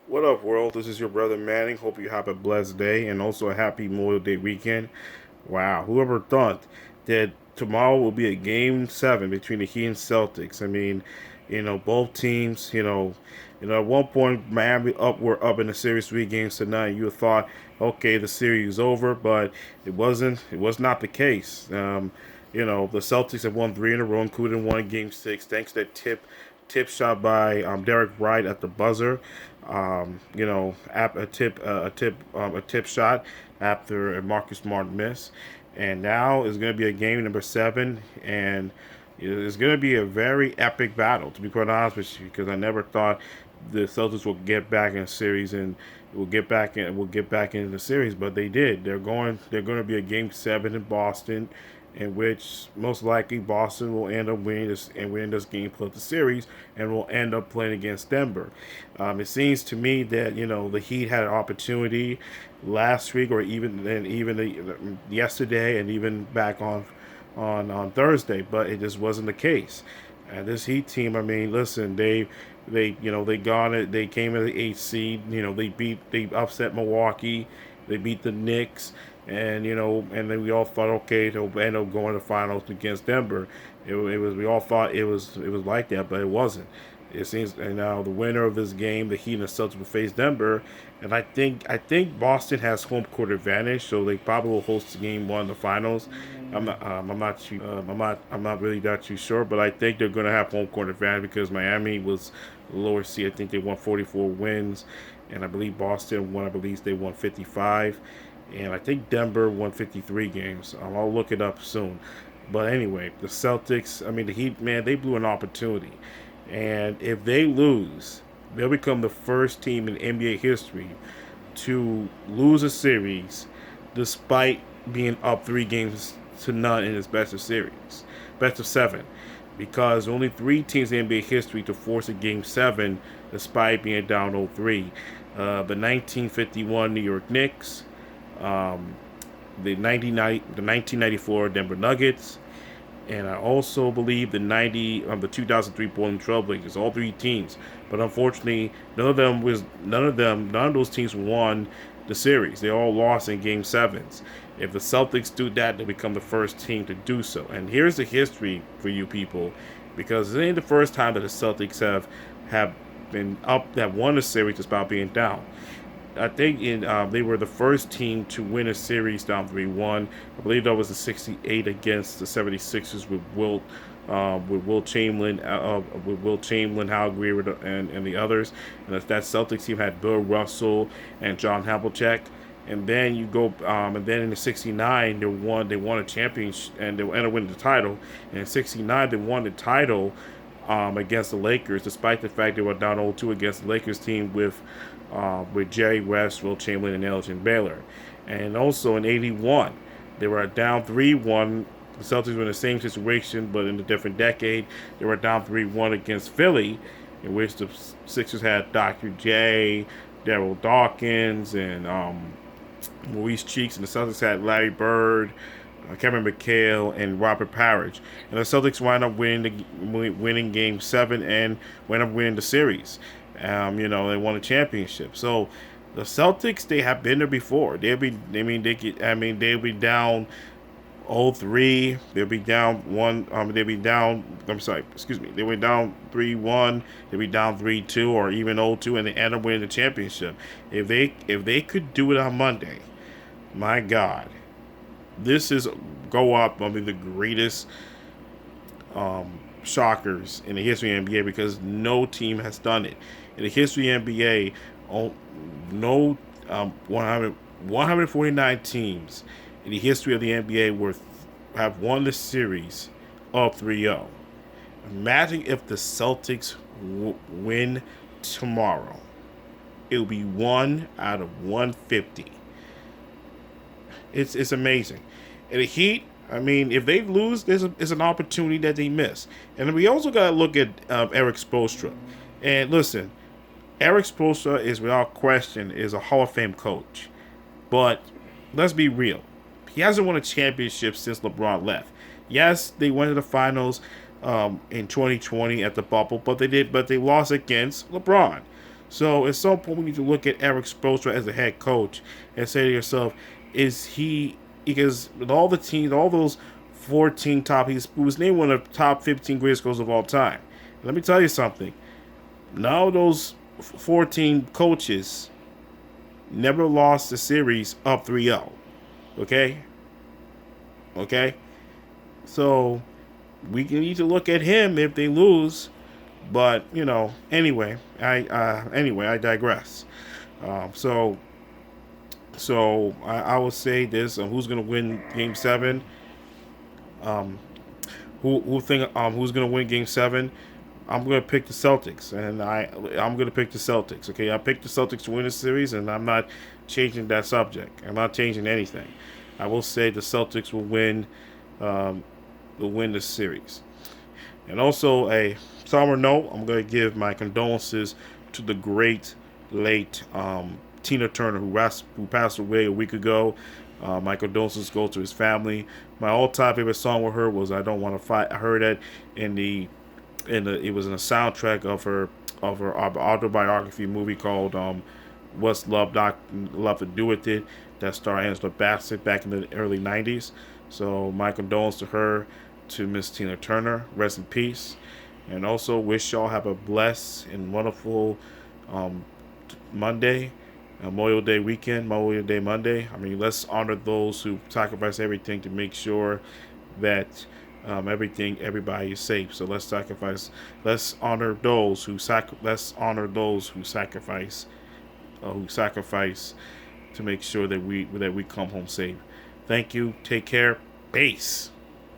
What up, world? This is your brother Manning. Hope you have a blessed day and also a happy Memorial Day weekend. Wow, whoever thought that tomorrow will be a game 7 between the Heat and Celtics? I mean, both teams, at one point Miami were up in the series 3 games to none. You thought, okay, the series is over, but it wasn't. It was not the case. The Celtics have won 3 in a row, including one in Game 6, thanks to that tip shot by Derek Wright at the buzzer. A tip shot after a Marcus Smart miss, and now it's going to be a game number 7, and it's going to be a very epic battle. To be quite honest with you, because I never thought the Celtics will get back in a series and will get back into the series, but they did. They're going to be a game 7 in Boston, in which most likely Boston will end up winning this game plus the series, and will end up playing against Denver. It seems to me that the Heat had an opportunity last week, or yesterday, and even back on Thursday, but it just wasn't the case. And this Heat team, I mean, listen, they came in the 8th seed. They upset Milwaukee, they beat the Knicks, and then we all thought, okay, they'll end up going to the finals against Denver. It was we all thought it was like that, but it wasn't. It seems, and now the winner of this game, the Heat and the Celtics, will face Denver, and I think Boston has home court advantage, so they probably will host Game 1 of the finals. I'm not really that too sure, but I think they're going to have home court advantage because Miami was lower seed. I think they won 44 wins, and I believe Boston won. I believe they won 55, and I think Denver won 53 games. I'll look it up soon. But anyway, the Celtics. I mean, the Heat, man, they blew an opportunity, and if they lose, they'll become the first team in NBA history to lose a series despite being up 3 games to none in its best of 7, because only 3 teams in NBA history to force a game 7 despite being down 0-3. The 1951 New York Knicks, um, the 1994 Denver Nuggets, and I also believe the 2003 Portland Trailblazers. All 3 teams, but unfortunately, none of those teams won the series. They all lost in game 7s. If the Celtics do that, they'll become the first team to do so. And here's the history for you people, because it ain't the first time that the Celtics have been up, that won a series despite being down. I think they were the first team to win a series down 3-1. I believe that was the 68 against the 76ers with Will Chamberlain, Hal Greer, and the others. And that Celtics team had Bill Russell and John Havlicek. And then and then in the '69 they won a championship, and they ended up winning the title. And in '69 they won the title against the Lakers, despite the fact they were down 0-2 against the Lakers team with Jerry West, Will Chamberlain, and Elgin Baylor. And also in '81, they were down 3-1. The Celtics were in the same situation, but in a different decade. They were down 3-1 against Philly, in which the Sixers had Dr. J, Daryl Dawkins, and Maurice Cheeks, and the Celtics had Larry Bird, Kevin McHale, and Robert Parrish. And the Celtics wound up winning Game 7 and wound up winning the series. They won a championship. So the Celtics, they have been there before. They'll be down 0-3. They'll be down one. They'll be down. I'm sorry. Excuse me. They went down 3-1. They'll be down 3-2, or even 0-2, and they end up winning the championship. If they could do it on Monday, my God, this is go up. I mean, the greatest shockers in the history of NBA, because no team has done it in the history of NBA. No 149 teams in the history of the NBA have won the series up 3-0. Imagine if the Celtics win tomorrow. It will be 1 out of 150. It's amazing. And the Heat, I mean, if they lose, there's an opportunity that they miss. And we also got to look at Eric Spoelstra. And listen, Eric Spoelstra is, without question, is a Hall of Fame coach. But let's be real. He hasn't won a championship since LeBron left. Yes, they went to the finals in 2020 at the bubble, but they lost against LeBron. So at some point, we need to look at Eric Spoelstra as a head coach and say to yourself, is he, because with all the teams, all those 14 top, he was named one of the top 15 greatest coaches of all time. Let me tell you something. Now those 14 coaches never lost the series up 3-0. Okay? Okay? So we need to look at him if they lose. But anyway, I digress. So I will say this: who's going to win Game 7? Um, who's going to win Game 7? I'm going to pick the Celtics, and I'm going to pick the Celtics. Okay, I picked the Celtics to win the series, and I'm not changing that subject. I'm not changing anything. I will say the Celtics will win the series. And also, a somber note, I'm going to give my condolences to the great late Tina Turner, who passed away a week ago. My condolences go to his family. My all-time favorite song with her was "I don't want to fight." I heard that it was in a soundtrack of her autobiography movie called "What's Love to Do with It," that starred Angela Bassett back in the early '90s. So my condolences to her, to Miss Tina Turner. Rest in peace. And also wish y'all have a blessed and wonderful Monday, Memorial Day weekend, Memorial Day Monday. I mean, let's honor those who sacrifice everything to make sure that everybody is safe. So let's honor those who sacrifice, to make sure that we come home safe. Thank you. Take care. Peace.